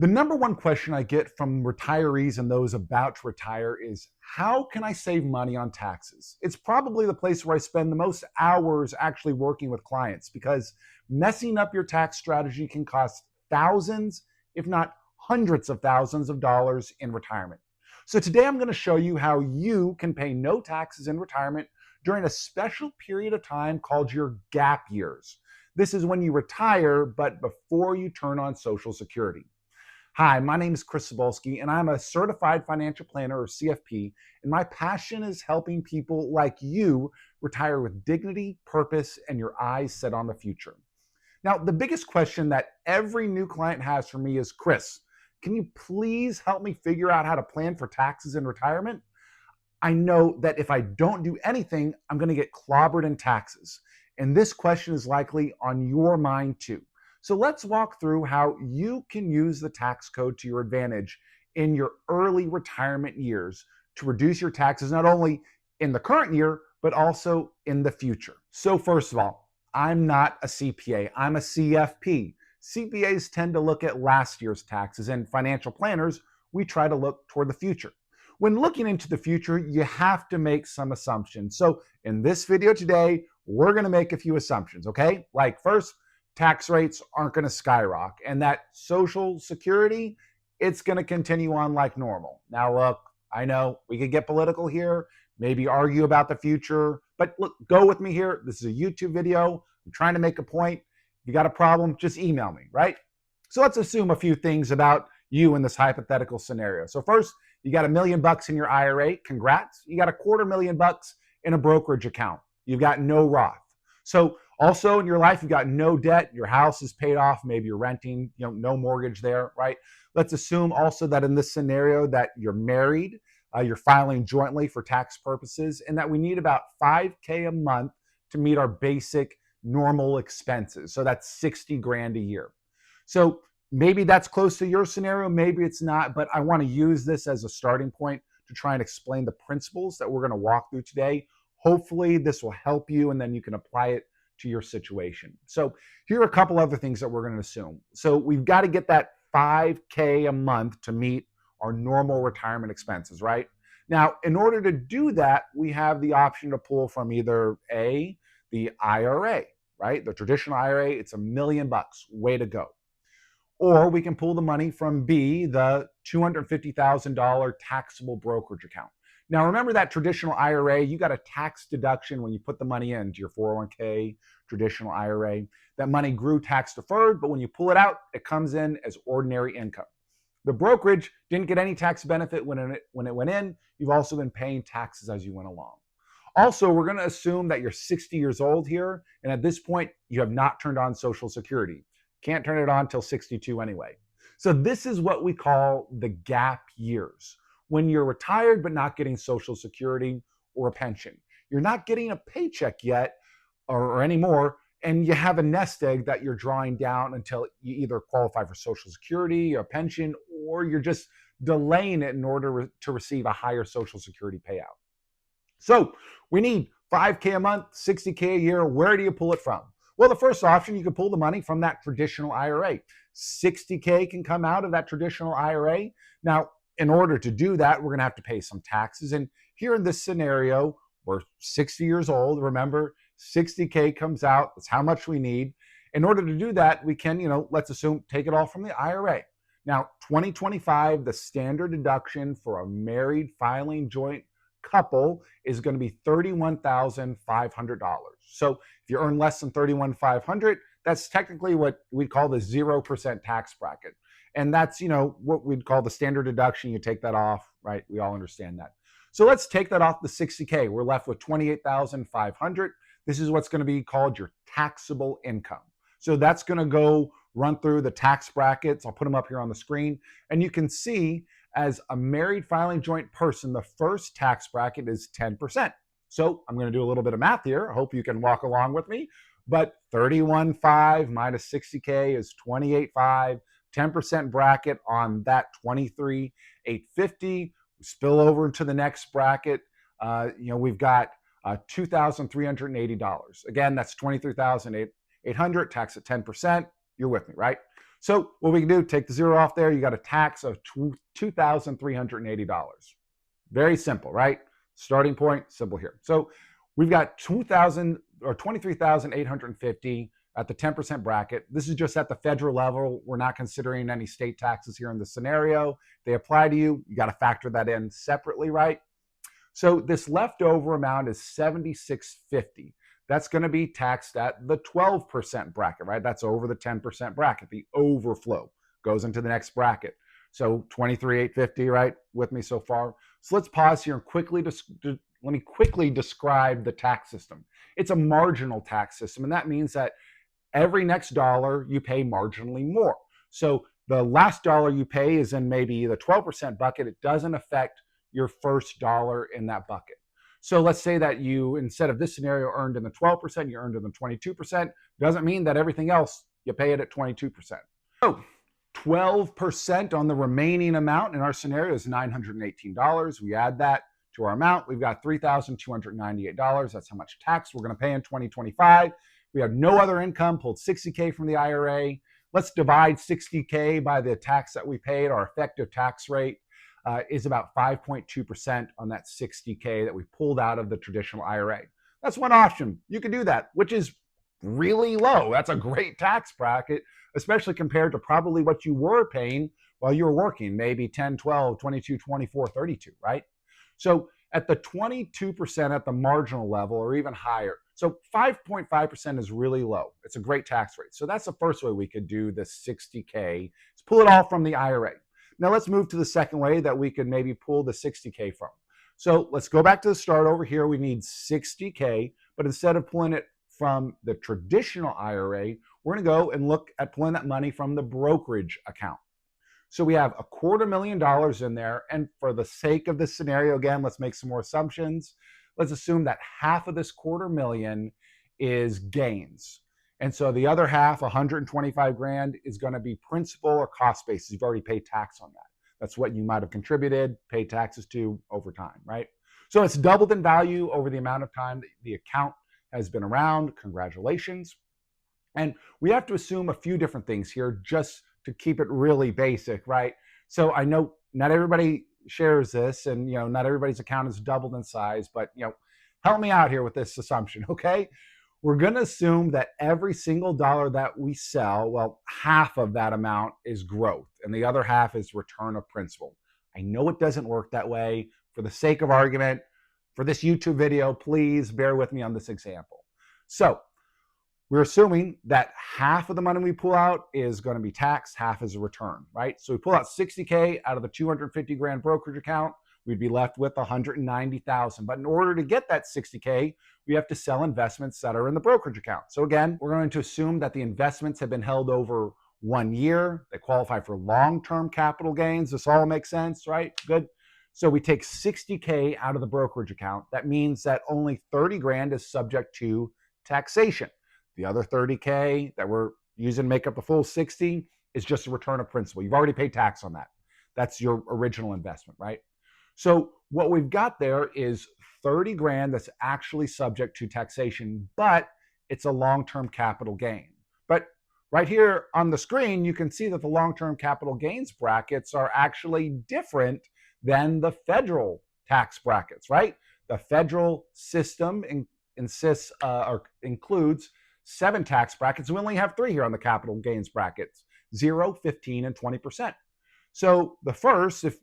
The number one question I get from retirees and those about to retire is, how can I save money on taxes? It's probably the place where I spend the most hours actually working with clients because messing up your tax strategy can cost thousands, if not hundreds of thousands of dollars in retirement. So today I'm going to show you how you can pay no taxes in retirement during a special period of time called your gap years. This is when you retire, but before you turn on Social Security. Hi, my name is Chris Cebulski, and I'm a certified financial planner or CFP, and my passion is helping people like you retire with dignity, purpose, and your eyes set on the future. Now, the biggest question that every new client has for me is, Chris, can you please help me figure out how to plan for taxes in retirement? I know that if I don't do anything, I'm going to get clobbered in taxes. And this question is likely on your mind too. So let's walk through how you can use the tax code to your advantage in your early retirement years to reduce your taxes, not only in the current year, but also in the future. So first of all, I'm not a CPA, I'm a CFP. CPAs tend to look at last year's taxes, and financial planners, we try to look toward the future. When looking into the future, you have to make some assumptions. So in this video today, we're going to make a few assumptions, okay? Like first, tax rates aren't going to skyrocket, and that Social Security, it's going to continue on like normal. Now, look, I know we could get political here, maybe argue about the future, but look, go with me here. This is a YouTube video. I'm trying to make a point. If you got a problem, just email me, right? So let's assume a few things about you in this hypothetical scenario. So first, you got $1 million in your IRA. Congrats. You got $250,000 in a brokerage account. You've got no Roth. So also in your life, you've got no debt. Your house is paid off. Maybe you're renting, no mortgage there, right? Let's assume also that in this scenario that you're married, you're filing jointly for tax purposes, and that we need about $5K a month to meet our basic normal expenses. So that's 60 grand a year. So maybe that's close to your scenario, maybe it's not, but I want to use this as a starting point to try and explain the principles that we're going to walk through today. Hopefully this will help you, and then you can apply it to your situation. So here are a couple other things that we're going to assume. So we've got to get that $5K a month to meet our normal retirement expenses, right? Now, in order to do that, we have the option to pull from either A, the IRA, right? The traditional IRA, it's $1 million, way to go. Or we can pull the money from B, the $250,000 taxable brokerage account. Now, remember that traditional IRA, you got a tax deduction when you put the money into your 401k, traditional IRA. That money grew tax deferred, but when you pull it out, it comes in as ordinary income. The brokerage didn't get any tax benefit when it went in. You've also been paying taxes as you went along. Also, we're going to assume that you're 60 years old here, and at this point, you have not turned on Social Security. Can't turn it on till 62 anyway. So this is what we call the gap years. When you're retired but not getting Social Security or a pension. You're not getting a paycheck yet or anymore, and you have a nest egg that you're drawing down until you either qualify for Social Security or pension, or you're just delaying it in order to receive a higher Social Security payout. So we need $5K a month, $60K a year. Where do you pull it from? Well, the first option, you can pull the money from that traditional IRA. $60K can come out of that traditional IRA. Now, in order to do that, we're going to have to pay some taxes. And here in this scenario, we're 60 years old. Remember, $60K comes out. That's how much we need. In order to do that, we can, let's assume, take it all from the IRA. Now, 2025, the standard deduction for a married filing joint couple is going to be $31,500. So if you earn less than $31,500, that's technically what we call the 0% tax bracket. And that's, what we'd call the standard deduction. You take that off, right? We all understand that. So let's take that off the 60K. We're left with $28,500. This is what's going to be called your taxable income. So that's going to go run through the tax brackets. I'll put them up here on the screen. And you can see as a married filing joint person, the first tax bracket is 10%. So I'm going to do a little bit of math here. I hope you can walk along with me. But 31.5 minus 60K is 28.5. 10% bracket on that 23,850. We spill over into the next bracket. We've got $2,380. Again, that's $23,800, tax at 10%. You're with me, right? So what we can do, take the zero off there, you got a tax of $2,380. Very simple, right? Starting point, simple here. So we've got 2,000 or 23,850 at the 10% bracket. This is just at the federal level. We're not considering any state taxes here in this scenario. If they apply to you, you got to factor that in separately, right? So this leftover amount is 7650. That's going to be taxed at the 12% bracket, right? That's over the 10% bracket. The overflow goes into the next bracket. So 23,850, right? With me so far. So let's pause here and let me quickly describe the tax system. It's a marginal tax system, and that means that every next dollar you pay marginally more. So the last dollar you pay is in maybe the 12% bucket. It doesn't affect your first dollar in that bucket. So let's say that you, instead of this scenario, earned in the 12%, you earned in the 22%. Doesn't mean that everything else, you pay it at 22%. So 12% on the remaining amount in our scenario is $918. We add that to our amount. We've got $3,298. That's how much tax we're going to pay in 2025. We have no other income, pulled $60K from the IRA. Let's divide $60K by the tax that we paid. Our effective tax rate is about 5.2% on that $60K that we pulled out of the traditional IRA. That's one option. You can do that, which is really low. That's a great tax bracket, especially compared to probably what you were paying while you were working, maybe 10, 12, 22, 24, 32, right? So at the 22% at the marginal level or even higher, so 5.5% is really low. It's a great tax rate. So that's the first way we could do the 60K, is pull it all from the IRA. Now let's move to the second way that we could maybe pull the 60K from. So let's go back to the start over here. We need 60K, but instead of pulling it from the traditional IRA, we're going to go and look at pulling that money from the brokerage account. So we have $250,000 in there. And for the sake of this scenario, again, let's make some more assumptions. Let's assume that half of this $250,000 is gains. And so the other half, 125 grand, is going to be principal or cost basis. You've already paid tax on that. That's what you might have contributed, paid taxes to over time, right? So it's doubled in value over the amount of time that the account has been around. Congratulations. And we have to assume a few different things here just to keep it really basic, right? So I know not everybody shares this, and not everybody's account is doubled in size, but help me out here with this assumption, okay? We're going to assume that every single dollar that we sell, well, half of that amount is growth and the other half is return of principal. I know it doesn't work that way. For the sake of argument, for this YouTube video, please bear with me on this example. So we're assuming that half of the money we pull out is going to be taxed, half is a return, right? So we pull out 60K out of the 250 grand brokerage account, we'd be left with 190,000. But in order to get that 60K, we have to sell investments that are in the brokerage account. So again, we're going to assume that the investments have been held over 1 year. They qualify for long-term capital gains. This all makes sense, right? Good. So we take 60K out of the brokerage account. That means that only 30 grand is subject to taxation. The other 30K that we're using to make up the full 60 is just a return of principal. You've already paid tax on that. That's your original investment, right? So what we've got there is 30 grand that's actually subject to taxation, but it's a long-term capital gain. But right here on the screen, you can see that the long-term capital gains brackets are actually different than the federal tax brackets, right? The federal system insists or includes 7 tax brackets. We only have 3 here on the capital gains brackets, 0, 15, and 20%. So the first, if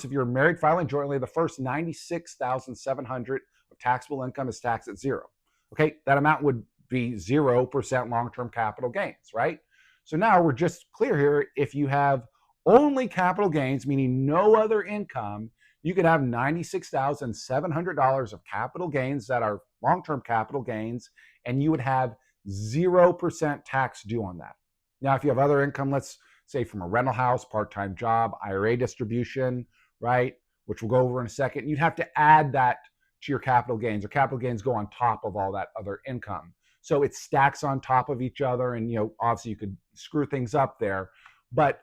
you're married filing jointly, the first $96,700 of taxable income is taxed at 0. Okay, that amount would be 0% long-term capital gains, right? So now we're just clear here. If you have only capital gains, meaning no other income, you could have $96,700 of capital gains that are long-term capital gains, and you would have 0% tax due on that. Now, if you have other income, let's say from a rental house, part-time job, IRA distribution, right, which we'll go over in a second, you'd have to add that to your capital gains, or capital gains go on top of all that other income. So it stacks on top of each other, and obviously you could screw things up there, but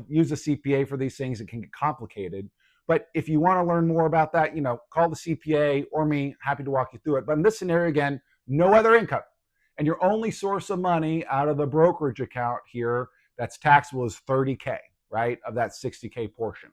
use a CPA for these things. It can get complicated. But if you want to learn more about that, call the CPA or me, happy to walk you through it. But in this scenario, again, no other income. And your only source of money out of the brokerage account here that's taxable is 30K, right, of that 60K portion.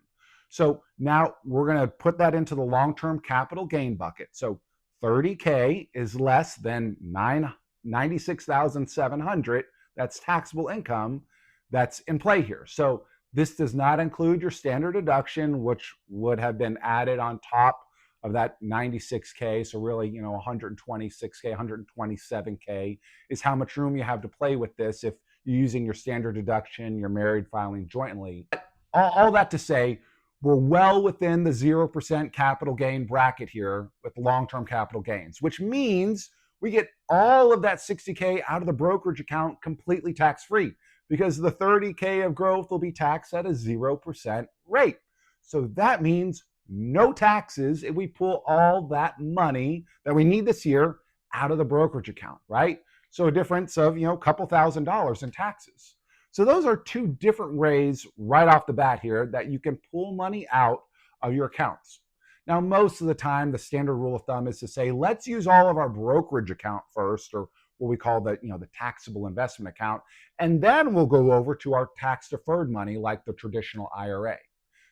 So now we're going to put that into the long-term capital gain bucket. So 30K is less than 96,700. That's taxable income that's in play here. So this does not include your standard deduction, which would have been added on top of that 96K. So really, 126K, 127K is how much room you have to play with this if you're using your standard deduction, you're married filing jointly. All that to say, we're well within the 0% capital gain bracket here with long-term capital gains, which means we get all of that 60K out of the brokerage account completely tax-free, because the 30K of growth will be taxed at a 0% rate. So that means no taxes if we pull all that money that we need this year out of the brokerage account, right? So a difference of, a couple $1,000s in taxes. So those are two different ways right off the bat here that you can pull money out of your accounts. Now, most of the time, the standard rule of thumb is to say, let's use all of our brokerage account first, or what we call the taxable investment account, and then we'll go over to our tax deferred money like the traditional IRA.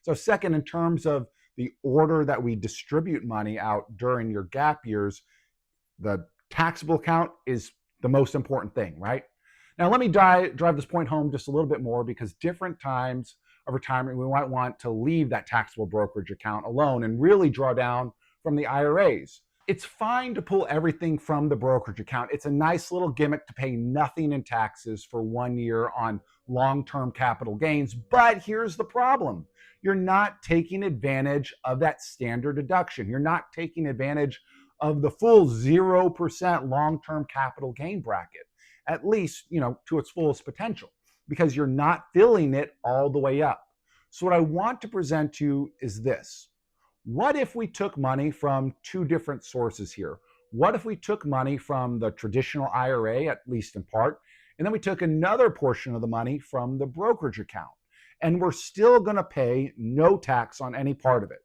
So second, in terms of the order that we distribute money out during your gap years, the taxable account is the most important thing, right? Now, let me drive this point home just a little bit more, because different times of retirement, we might want to leave that taxable brokerage account alone and really draw down from the IRAs. It's fine to pull everything from the brokerage account. It's a nice little gimmick to pay nothing in taxes for 1 year on long-term capital gains. But here's the problem. You're not taking advantage of that standard deduction. You're not taking advantage of the full 0% long-term capital gain bracket, at least, to its fullest potential, because you're not filling it all the way up. So what I want to present to you is this. What if we took money from two different sources here? What if we took money from the traditional IRA, at least in part, and then we took another portion of the money from the brokerage account, and we're still going to pay no tax on any part of it?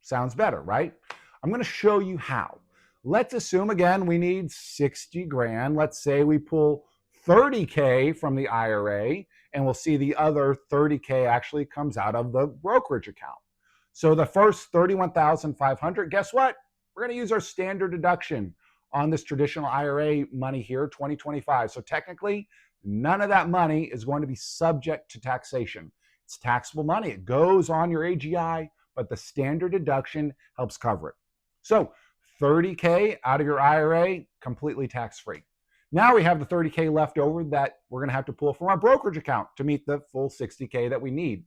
Sounds better, right? I'm going to show you how. Let's assume, again, we need 60 grand. Let's say we pull 30K from the IRA, and we'll see the other 30K actually comes out of the brokerage account. So the first 31,500, guess what? We're going to use our standard deduction on this traditional IRA money here, 2025. So technically, none of that money is going to be subject to taxation. It's taxable money. It goes on your AGI, but the standard deduction helps cover it. So 30K out of your IRA, completely tax-free. Now we have the 30K left over that we're going to have to pull from our brokerage account to meet the full 60K that we need.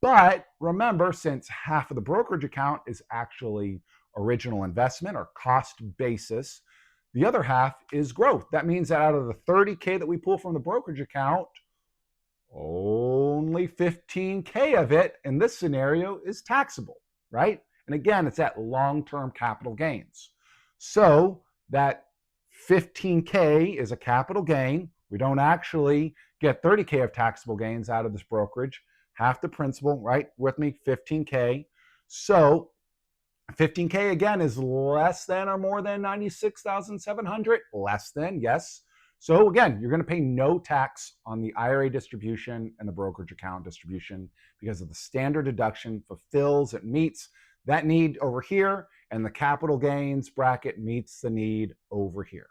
But remember, since half of the brokerage account is actually original investment or cost basis, the other half is growth. That means that out of the 30K that we pull from the brokerage account, only 15K of it in this scenario is taxable, right? And again, it's at long-term capital gains. So that 15K is a capital gain. We don't actually get 30K of taxable gains out of this brokerage. Half the principal, right? With me, 15K. So 15K again is less than or more than 96,700. Less than, yes. So again, you're going to pay no tax on the IRA distribution and the brokerage account distribution, because of the standard deduction fulfills, it meets that need over here, and the capital gains bracket meets the need over here.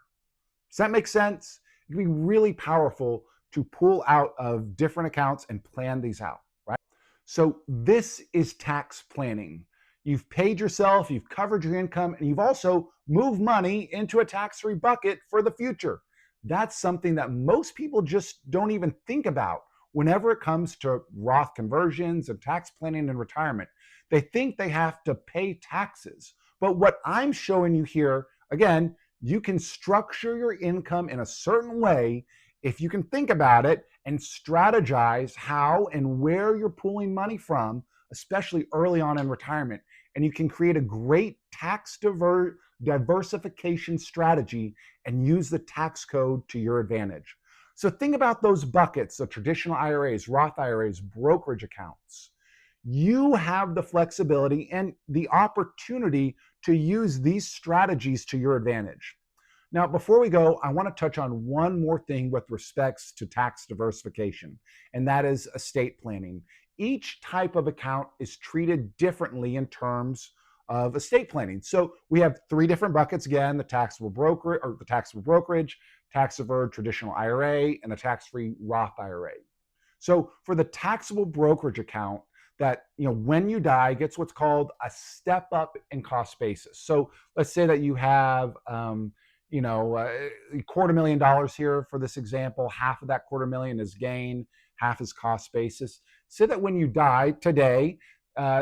Does that make sense? It can be really powerful to pull out of different accounts and plan these out, right? So this is tax planning. You've paid yourself, you've covered your income, and you've also moved money into a tax-free bucket for the future. That's something that most people just don't even think about whenever it comes to Roth conversions and tax planning and retirement. They think they have to pay taxes. But what I'm showing you here, again, you can structure your income in a certain way if you can think about it and strategize how and where you're pulling money from, especially early on in retirement. And you can create a great tax diversification strategy and use the tax code to your advantage. So think about those buckets, the traditional IRAs, Roth IRAs, brokerage accounts. You have the flexibility and the opportunity to use these strategies to your advantage. Now, before we go, I want to touch on one more thing with respects to tax diversification, and that is estate planning. Each type of account is treated differently in terms of estate planning. So we have three different buckets again: the taxable brokerage, tax deferred traditional IRA, and the tax-free Roth IRA. So for the taxable brokerage account, that when you die gets what's called a step up in cost basis. So let's say that you have $250,000 here for this example. Half of that $250,000 is gain, half is cost basis. Say that when you die today,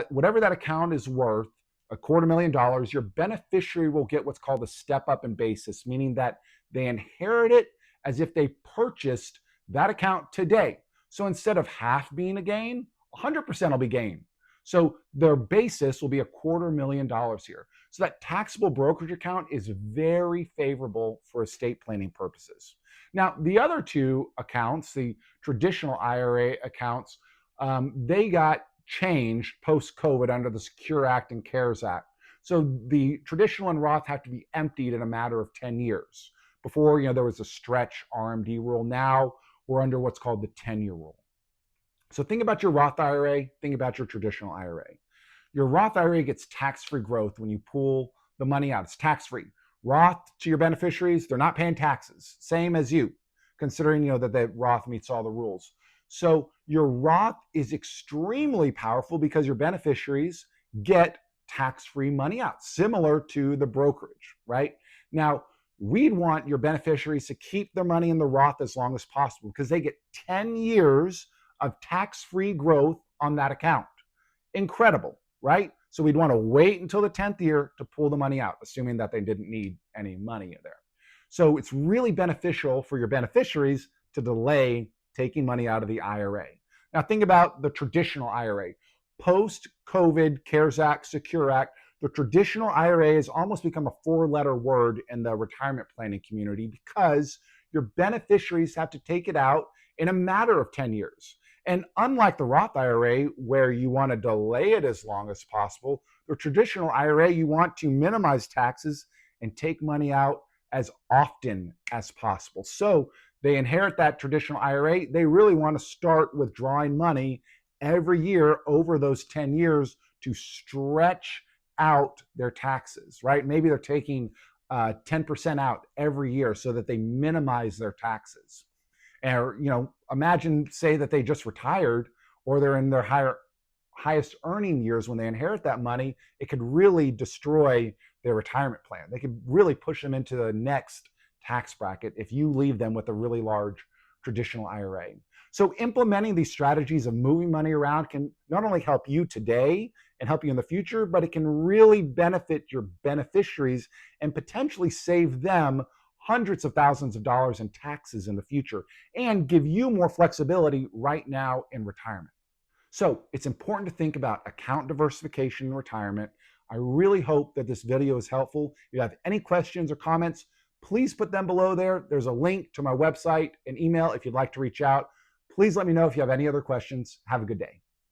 whatever that account is worth, $250,000, your beneficiary will get what's called a step up in basis, meaning that they inherit it as if they purchased that account today. So instead of half being a gain, 100% will be gain. So their basis will be $250,000 here. So that taxable brokerage account is very favorable for estate planning purposes. Now, the other two accounts, the traditional IRA accounts, they got changed post-COVID under the Secure Act and CARES Act. So the traditional and Roth have to be emptied in a matter of 10 years. Before, there was a stretch RMD rule. Now we're under what's called the 10-year rule. So think about your Roth IRA, think about your traditional IRA. Your Roth IRA gets tax-free growth when you pull the money out. It's tax-free. Roth, to your beneficiaries, they're not paying taxes, same as you, considering that the Roth meets all the rules. So your Roth is extremely powerful because your beneficiaries get tax-free money out, similar to the brokerage, right? Now, we'd want your beneficiaries to keep their money in the Roth as long as possible because they get 10 years of tax-free growth on that account. Incredible, right? So we'd want to wait until the 10th year to pull the money out, assuming that they didn't need any money in there. So it's really beneficial for your beneficiaries to delay taking money out of the IRA. Now think about the traditional IRA. Post-COVID CARES Act, Secure Act, the traditional IRA has almost become a four-letter word in the retirement planning community because your beneficiaries have to take it out in a matter of 10 years. And unlike the Roth IRA, where you want to delay it as long as possible, the traditional IRA, you want to minimize taxes and take money out as often as possible. So they inherit that traditional IRA. They really want to start withdrawing money every year over those 10 years to stretch out their taxes, right? Maybe they're taking 10% out every year so that they minimize their taxes. Or, imagine, say that they just retired or they're in their highest earning years when they inherit that money. It could really destroy their retirement plan. They could really push them into the next tax bracket if you leave them with a really large traditional IRA. So implementing these strategies of moving money around can not only help you today and help you in the future, but it can really benefit your beneficiaries and potentially save them hundreds of thousands of dollars in taxes in the future and give you more flexibility right now in retirement. So it's important to think about account diversification in retirement. I really hope that this video is helpful. If you have any questions or comments, please put them below there. There's a link to my website and email if you'd like to reach out. Please let me know if you have any other questions. Have a good day.